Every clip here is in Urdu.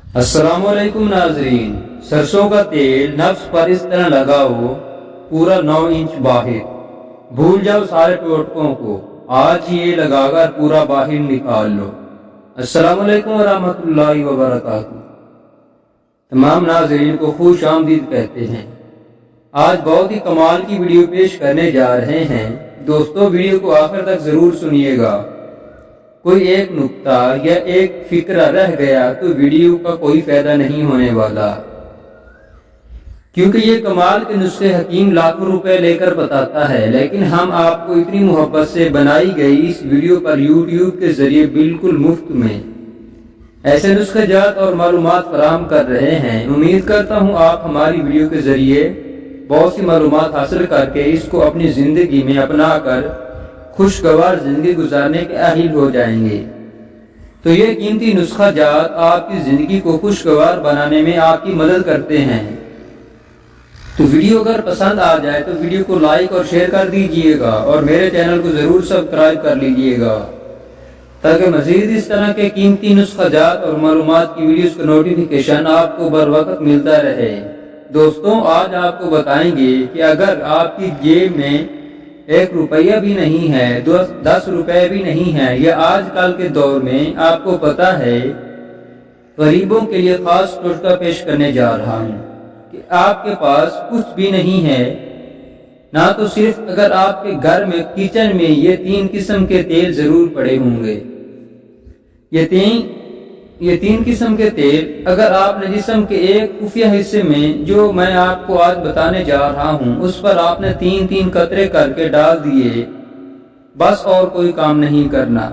السلام علیکم ناظرین، سرسوں کا تیل نفس پر اس طرح لگاؤ، پورا 9 انچ باہر، بھول جاؤ سارے ٹوٹکوں کو، آج یہ لگا کر پورا باہر نکال لو۔ السلام علیکم ورحمۃ اللہ وبرکاتہ۔ تمام ناظرین کو خوش آمدید کہتے ہیں۔ آج بہت ہی کمال کی ویڈیو پیش کرنے جا رہے ہیں۔ دوستو، ویڈیو کو آخر تک ضرور سنیے گا۔ کوئی ایک نکتہ یا ایک فکرہ رہ گیا تو ویڈیو کا کوئی فائدہ نہیں ہونے والا، کیونکہ یہ کمال کے نسخے حکیم لاکھوں روپے لے کر بتاتا ہے، لیکن ہم آپ کو اتنی محبت سے بنائی گئی اس ویڈیو پر یوٹیوب کے ذریعے بالکل مفت میں ایسے نسخے جات اور معلومات فراہم کر رہے ہیں۔ امید کرتا ہوں آپ ہماری ویڈیو کے ذریعے بہت سی معلومات حاصل کر کے اس کو اپنی زندگی میں اپنا کر خوشگوار زندگی گزارنے کے اہل ہو جائیں گے۔ تو یہ قیمتی نسخہ جات آپ کی زندگی کو خوشگوار بنانے میں آپ کی مدد کرتے ہیں۔ تو ویڈیو اگر پسند آ جائے تو ویڈیو کو لائک اور شیئر کر دیجئے گا، اور میرے چینل کو ضرور سبسکرائب کر لیجئے گا تاکہ مزید اس طرح کے قیمتی نسخہ جات اور معلومات کی ویڈیوز کا نوٹیفیکیشن آپ کو بر وقت ملتا رہے۔ دوستوں، آج آپ کو بتائیں گے کہ اگر آپ کی جیب میں 1 روپیہ بھی نہیں ہے، 10 روپے بھی نہیں ہے، یا آج کل کے دور میں آپ کو پتا ہے غریبوں کے لیے خاص ٹوٹکا پیش کرنے جا رہا ہوں کہ آپ کے پاس کچھ بھی نہیں ہے نہ تو صرف، اگر آپ کے گھر میں کچن میں یہ 3 قسم کے تیل ضرور پڑے ہوں گے۔ یہ تین قسم کے تیل اگر آپ نے جسم کے ایک خفیہ حصے میں، جو میں آپ کو آج بتانے جا رہا ہوں، اس پر آپ نے 3 قطرے کر کے ڈال دیے، بس اور کوئی کام نہیں کرنا،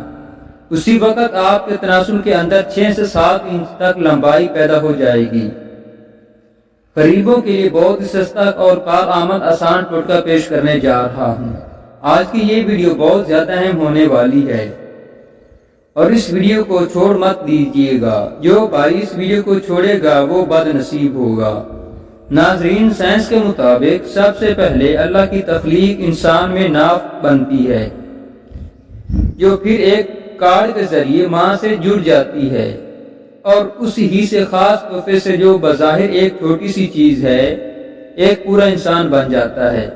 اسی وقت آپ کے تناسل کے اندر 6 سے 7 انچ تک لمبائی پیدا ہو جائے گی۔ غریبوں کے لیے بہت ہی سستا اور کارآمد آسان ٹوٹکا پیش کرنے جا رہا ہوں۔ آج کی یہ ویڈیو بہت زیادہ اہم ہونے والی ہے، اور اس ویڈیو کو چھوڑ مت دیجیے گا۔ جو بھائی اس ویڈیو کو چھوڑے گا وہ بد نصیب ہوگا۔ ناظرین، سائنس کے مطابق سب سے پہلے اللہ کی تخلیق انسان میں ناف بنتی ہے، جو پھر ایک کارڈ کے ذریعے ماں سے جڑ جاتی ہے، اور اسی ہی سے خاص تحفے سے، جو بظاہر ایک چھوٹی سی چیز ہے، ایک پورا انسان بن جاتا ہے۔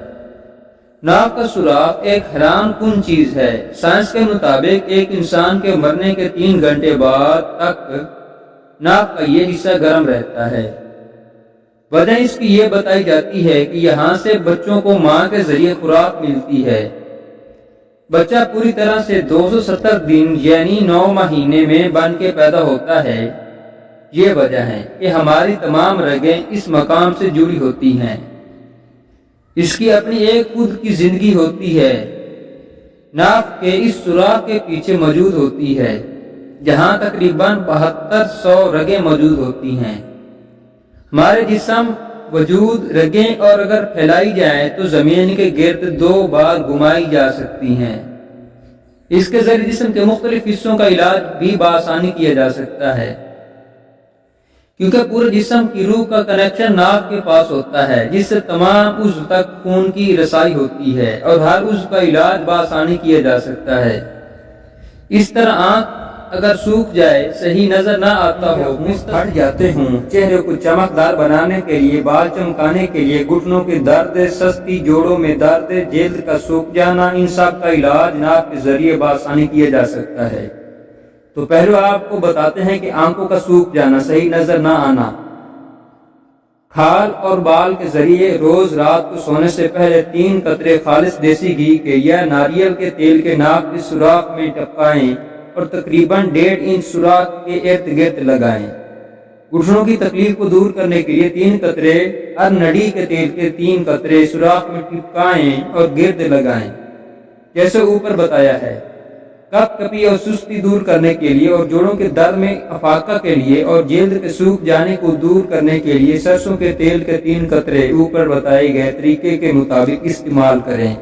ناف کا سوراخ ایک حیران کن چیز ہے۔ سائنس کے مطابق ایک انسان کے مرنے کے 3 گھنٹے بعد تک ناف کا یہ حصہ گرم رہتا ہے۔ وجہ اس کی یہ بتائی جاتی ہے کہ یہاں سے بچوں کو ماں کے ذریعے خوراک ملتی ہے۔ بچہ پوری طرح سے 270 دن یعنی 9 مہینے میں بن کے پیدا ہوتا ہے۔ یہ وجہ ہے کہ ہماری تمام رگیں اس مقام سے جڑی ہوتی ہیں۔ اس کی اپنی ایک خود کی زندگی ہوتی ہے، ناف کے اس سوراخ کے پیچھے موجود ہوتی ہے، جہاں تقریباً 7200 رگیں موجود ہوتی ہیں۔ ہمارے جسم وجود رگیں اور اگر پھیلائی جائیں تو زمین کے گرد 2 بار گھمائی جا سکتی ہیں۔ اس کے ذریعے جسم کے مختلف حصوں کا علاج بھی بآسانی کیا جا سکتا ہے، کیونکہ پورے جسم کی روح کا کنیکشن ناف کے پاس ہوتا ہے، جس سے تمام عضو تک خون کی رسائی ہوتی ہے اور ہر عضو کا علاج بآسانی کیا جا سکتا ہے۔ اس طرح آنکھ اگر سوکھ جائے، صحیح نظر نہ آتا ہو، پھٹ جاتے ہوں، چہرے کو چمکدار بنانے کے لیے، بال چمکانے کے لیے، گھٹنوں کے درد، سستی جوڑوں میں درد، جلد کا سوکھ جانا، ان سب کا علاج ناف کے ذریعے بآسانی کیا جا سکتا ہے۔ تو پہلے آپ کو بتاتے ہیں کہ آنکھوں کا سوکھ جانا، صحیح نظر نہ آنا، کھال اور بال کے ذریعے روز رات کو سونے سے پہلے 3 قطرے خالص دیسی گھی کے یا ناریل کے تیل کے ناف کے سوراخ میں ٹپکائیں اور تقریباً 1.5 انچ سوراخ کے ارد گرد لگائیں۔ گھٹنوں کی تکلیف کو دور کرنے کے لیے 3 قطرے ارنڈی کے تیل کے 3 قطرے سوراخ میں ٹپکائیں اور گرد لگائیں، جیسے اوپر بتایا ہے۔ کپ کپی اور سستی دور کرنے کے لیے، اور جوڑوں کے درد میں افاقہ کے لیے، اور جلد کے سوکھ جانے کو دور کرنے کے لیے سرسوں کے تیل کے 3 قطرے اوپر بتائے گئے طریقے کے مطابق استعمال کریں۔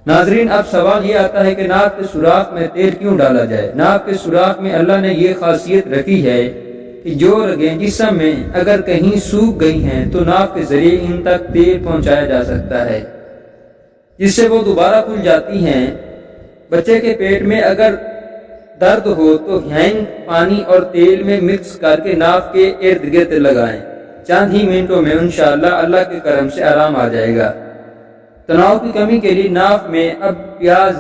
ناظرین، اب سوال یہ آتا ہے کہ ناف کے سوراخ میں تیل کیوں ڈالا جائے؟ ناف کے سوراخ میں اللہ نے یہ خاصیت رکھی ہے کہ جو رگیں جسم میں اگر کہیں سوکھ گئی ہیں تو ناف کے ذریعے ان تک تیل پہنچایا جا سکتا ہے، جس سے وہ دوبارہ کھل جاتی ہیں۔ بچے کے پیٹ میں اگر درد ہو تو ہینگ پانی اور تیل میں مکس کر کے ناف کے ارد گرد لگائیں، چند ہی منٹوں میں انشاءاللہ اللہ کے کرم سے آرام آ جائے گا۔ تناؤ کی کمی کے لیے ناف میں اب پیاز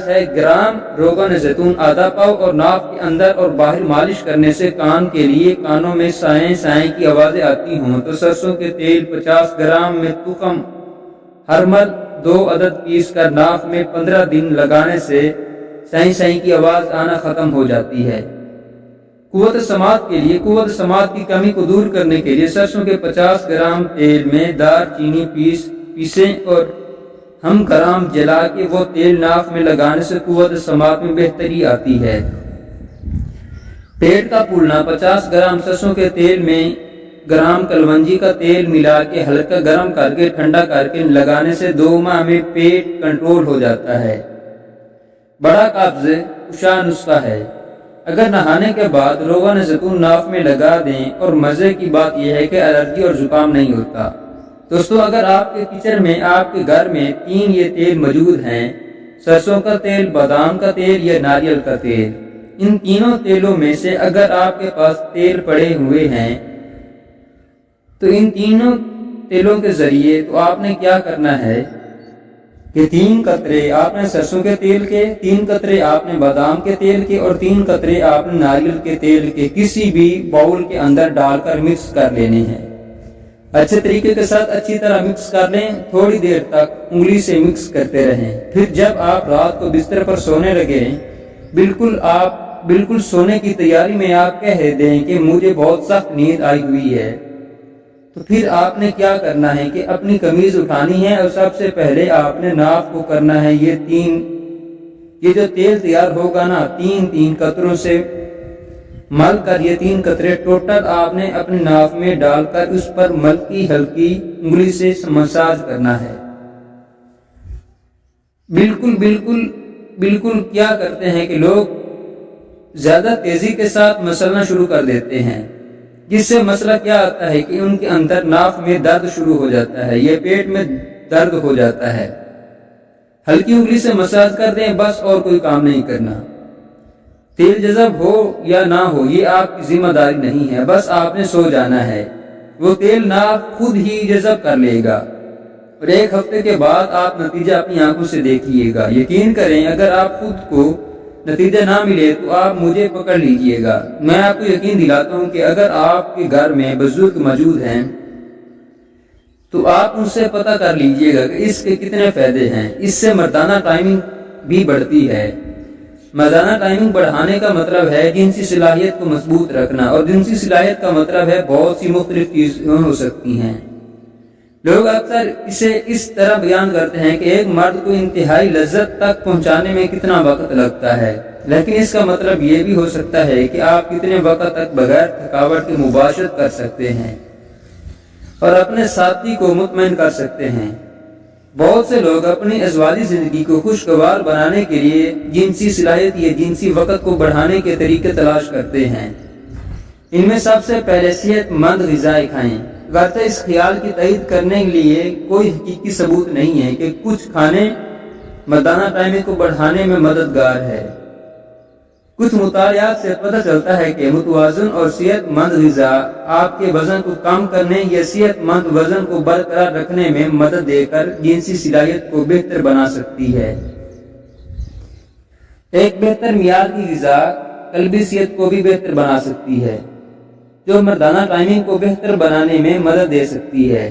ہے گرام، روغن زیتون آدھا پاؤ، اور ناف کے اندر اور باہر مالش کرنے سے کان کے لیے کانوں میں سائیں سائیں کی آوازیں آتی ہوں تو سرسوں کے تیل 50 گرام میں تخم ہرمل 2 عدد پیس کر ناف میں 15 دن لگانے سے سائیں سائیں کی آواز آنا ختم ہو جاتی ہے۔ قوت سماعت کی کمی کو دور کرنے کے لیے سرسوں کے 50 گرام تیل میں دار چینی پیسیں اور ہم گرام جلا کے وہ تیل ناف میں لگانے سے قوت سماعت میں بہتری آتی ہے۔ پیٹ کا پھولنا 50 گرام سرسوں کے تیل میں گرام کلونجی کا تیل ملا کے ہلکا گرم کر کے ٹھنڈا کر کے لگانے سے 2 ماہ میں پیٹ کنٹرول ہو جاتا ہے۔ بڑا قبض کشا نسخہ ہے، اگر نہانے کے بعد روغن زیتون ناف میں لگا دیں، اور مزے کی بات یہ ہے کہ الرجی اور زکام نہیں ہوتا۔ دوستو، اگر آپ کے کچن میں آپ کے گھر میں 3 یہ تیل موجود ہیں، سرسوں کا تیل، بادام کا تیل یا ناریل کا تیل، ان تینوں تیلوں میں سے اگر آپ کے پاس تیل پڑے ہوئے ہیں تو ان تینوں تیلوں کے ذریعے تو آپ نے کیا کرنا ہے کہ 3 قطرے آپ نے سرسوں کے تیل کے، 3 قطرے آپ نے بادام کے تیل کے، اور 3 قطرے آپ نے ناریل کے تیل کے کسی بھی باؤل کے اندر ڈال کر مکس کر لینے ہیں۔ اچھے طریقے کے ساتھ اچھی طرح مکس کر لیں، تھوڑی دیر تک انگلی سے مکس کرتے رہیں۔ پھر جب آپ رات کو بستر پر سونے لگے، بالکل سونے کی تیاری میں آپ کہہ دیں کہ مجھے بہت سخت نیند آئی ہوئی ہے، تو پھر آپ نے کیا کرنا ہے کہ اپنی قمیض اٹھانی ہے اور سب سے پہلے آپ نے ناف کو کرنا ہے یہ جو تیل تیار ہوگا نا، 3 قطروں سے مل کر یہ 3 قطرے ٹوٹل آپ نے اپنی ناف میں ڈال کر اس پر ہلکی انگلی سے مساج کرنا ہے۔ بالکل کیا کرتے ہیں کہ لوگ زیادہ تیزی کے ساتھ مسلنا شروع کر دیتے ہیں، جس سے مسئلہ کیا آتا ہے کہ ان کے اندر ناف میں درد شروع ہو جاتا ہے، یہ پیٹ میں درد ہو جاتا ہے۔ ہلکی انگلی سے مساج کر دیں بس، اور کوئی کام نہیں کرنا۔ تیل جذب ہو یا نہ ہو یہ آپ کی ذمہ داری نہیں ہے، بس آپ نے سو جانا ہے، وہ تیل ناف خود ہی جذب کر لے گا، اور 1 ہفتے کے بعد آپ نتیجہ اپنی آنکھوں سے دیکھیے گا۔ یقین کریں، اگر آپ خود کو نتیجہ نہ ملے تو آپ مجھے پکڑ لیجئے گا۔ میں آپ کو یقین دلاتا ہوں کہ اگر آپ کے گھر میں بزرگ موجود ہیں تو آپ ان سے پتہ کر لیجئے گا کہ اس کے کتنے فائدے ہیں۔ اس سے مردانہ ٹائمنگ بھی بڑھتی ہے۔ مردانہ ٹائمنگ بڑھانے کا مطلب ہے جنسی صلاحیت کو مضبوط رکھنا، اور جنسی صلاحیت کا مطلب ہے بہت سی مختلف چیزیں ہو سکتی ہیں۔ لوگ اکثر اسے اس طرح بیان کرتے ہیں کہ ایک مرد کو انتہائی لذت تک پہنچانے میں کتنا وقت لگتا ہے، لیکن اس کا مطلب یہ بھی ہو سکتا ہے کہ آپ کتنے وقت تک بغیر تھکاوٹ کے مباشرت کر سکتے ہیں اور اپنے ساتھی کو مطمئن کر سکتے ہیں۔ بہت سے لوگ اپنی ازواجی زندگی کو خوشگوار بنانے کے لیے جنسی صلاحیت یا جنسی وقت کو بڑھانے کے طریقے تلاش کرتے ہیں۔ ان میں سب سے پہلے صحت مند غذائیں کھائیں۔ اگرچہ اس خیال کی تائید کرنے کے لیے کوئی حقیقی ثبوت نہیں ہے کہ کچھ کھانے مردانہ ٹائمنگ کو بڑھانے میں مددگار ہے۔ کچھ مطالعات سے پتہ چلتا ہے کہ متوازن اور صحت مند غذا آپ کے وزن کو کم کرنے یا صحت مند وزن کو برقرار رکھنے میں مدد دے کر جنسی صلاحیت کو بہتر بنا سکتی ہے۔ ایک بہتر معیار کی غذا قلبی صحت کو بھی بہتر بنا سکتی ہے، جو مردانہ ٹائمنگ کو بہتر بنانے میں مدد دے سکتی ہے،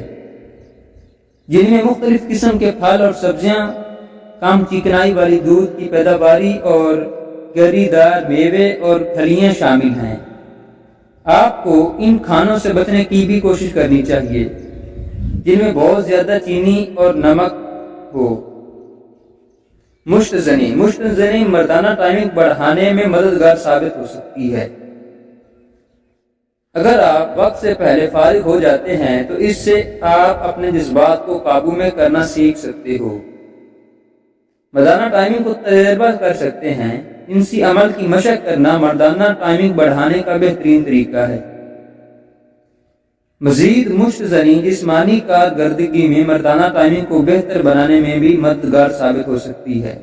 جن میں مختلف قسم کے پھل اور سبزیاں، کم چکنائی والی دودھ کی پیداواری اور گری دار میوے اور پھلیاں شامل ہیں۔ آپ کو ان کھانوں سے بچنے کی بھی کوشش کرنی چاہیے جن میں بہت زیادہ چینی اور نمک ہو۔ مشت زنی مردانہ ٹائمنگ بڑھانے میں مددگار ثابت ہو سکتی ہے۔ اگر آپ وقت سے پہلے فارغ ہو جاتے ہیں تو اس سے آپ اپنے جذبات کو قابو میں کرنا سیکھ سکتے ہو، مردانہ ٹائمنگ کو تجربہ کر سکتے ہیں۔ جنسی عمل کی مشق کرنا مردانہ ٹائمنگ بڑھانے کا بہترین طریقہ ہے۔ مزید مشت زنی جسمانی کارکردگی میں مردانہ ٹائمنگ کو بہتر بنانے میں بھی مددگار ثابت ہو سکتی ہے۔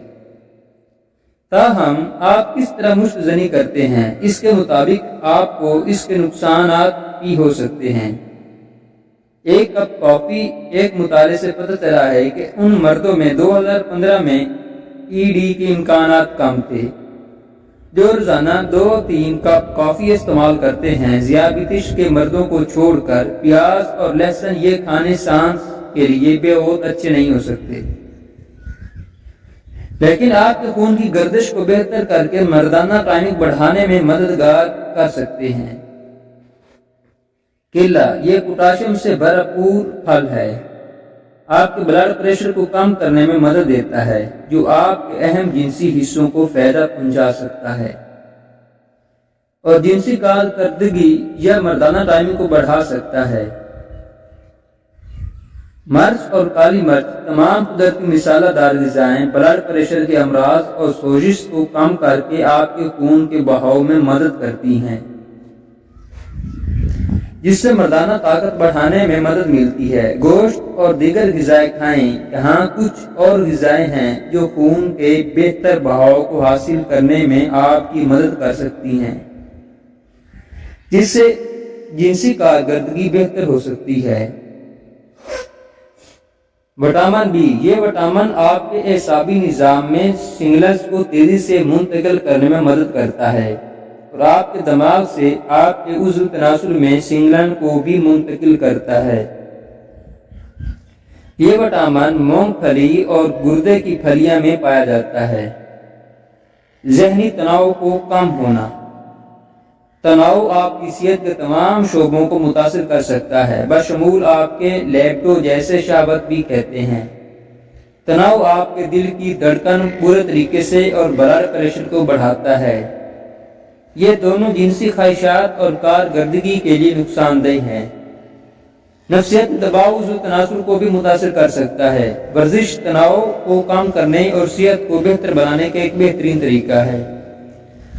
تاہم آپ کس طرح مشت زنی کرتے ہیں اس کے مطابق آپ کو اس کے نقصانات بھی ہو سکتے ہیں۔ ایک کپ کافی، ایک مطالعے سے پتہ چلا ہے کہ ان مردوں میں 2015 میں ED کے امکانات کم تھے جو روزانہ 2-3 کپ کافی استعمال کرتے ہیں۔ ذیابیطس کے مردوں کو چھوڑ کر پیاز اور لہسن یہ کھانے سانس کے لیے بہت اچھے نہیں ہو سکتے، لیکن آپ کے خون کی گردش کو بہتر کر کے مردانہ ٹائمنگ بڑھانے میں مددگار کر سکتے ہیں۔ کیلا، یہ پوٹاشیم سے بھرپور پھل ہے، آپ کے بلڈ پریشر کو کم کرنے میں مدد دیتا ہے جو آپ کے اہم جنسی حصوں کو فائدہ پہنچا سکتا ہے اور جنسی کارکردگی یا مردانہ ٹائمنگ کو بڑھا سکتا ہے۔ مرچ اور کالی مرچ تمام قدرتی مسالہ دار غذائیں بلڈ پریشر کے امراض اور سوزش کو کم کر کے آپ کے خون کے بہاؤ میں مدد کرتی ہیں، جس سے مردانہ طاقت بڑھانے میں مدد ملتی ہے۔ گوشت اور دیگر غذائیں کھائیں۔ یہاں کچھ اور غذائیں ہیں جو خون کے بہتر بہاؤ کو حاصل کرنے میں آپ کی مدد کر سکتی ہیں، جس سے جنسی کارکردگی بہتر ہو سکتی ہے۔ وٹامن بی، یہ وٹامن آپ کے اعصابی نظام میں سگنلز کو تیزی سے منتقل کرنے میں مدد کرتا ہے اور آپ کے دماغ سے آپ کے عضو تناسل میں سگنل کو بھی منتقل کرتا ہے۔ یہ وٹامن مونگ پھلی اور گردے کی پھلیاں میں پایا جاتا ہے۔ ذہنی تناؤ کو کم ہونا، تناؤ آپ کی صحت کے تمام شعبوں کو متاثر کر سکتا ہے، بشمول آپ کے لیپٹو جیسے شہوت بھی کہتے ہیں۔ تناؤ آپ کے دل کی دھڑکن پورے طریقے سے اور بلڈ پریشر کو بڑھاتا ہے۔ یہ دونوں جنسی خواہشات اور کارکردگی کے لیے نقصان دہ ہیں۔ نفسیاتی دباؤ عضو تناسل کو بھی متاثر کر سکتا ہے۔ ورزش تناؤ کو کم کرنے اور صحت کو بہتر بنانے کا ایک بہترین طریقہ ہے۔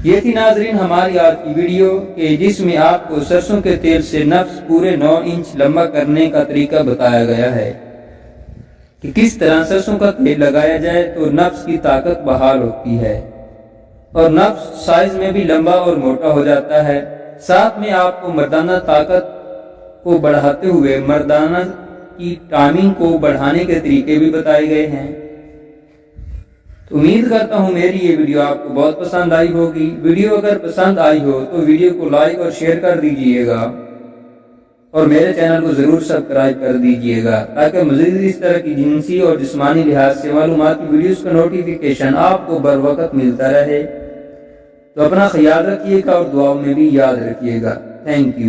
یہ تھی ناظرین ہماری آج کی ویڈیو کہ جس میں آپ کو سرسوں کے تیل سے نفس پورے 9 انچ لمبا کرنے کا طریقہ بتایا گیا ہے کہ کس طرح سرسوں کا تیل لگایا جائے تو نفس کی طاقت بحال ہوتی ہے اور نفس سائز میں بھی لمبا اور موٹا ہو جاتا ہے۔ ساتھ میں آپ کو مردانہ طاقت کو بڑھاتے ہوئے مردانہ کی ٹائمنگ کو بڑھانے کے طریقے بھی بتائے گئے ہیں۔ تو امید کرتا ہوں میری یہ ویڈیو آپ کو بہت پسند آئی ہوگی۔ ویڈیو اگر پسند آئی ہو تو ویڈیو کو لائک اور شیئر کر دیجئے گا اور میرے چینل کو ضرور سبسکرائب کر دیجئے گا تاکہ مزید اس طرح کی جنسی اور جسمانی لحاظ سے معلوماتی ویڈیوز کا نوٹیفیکیشن آپ کو بر وقت ملتا رہے۔ تو اپنا خیال رکھیے گا اور دعاؤں میں بھی یاد رکھیے گا۔ Thank you.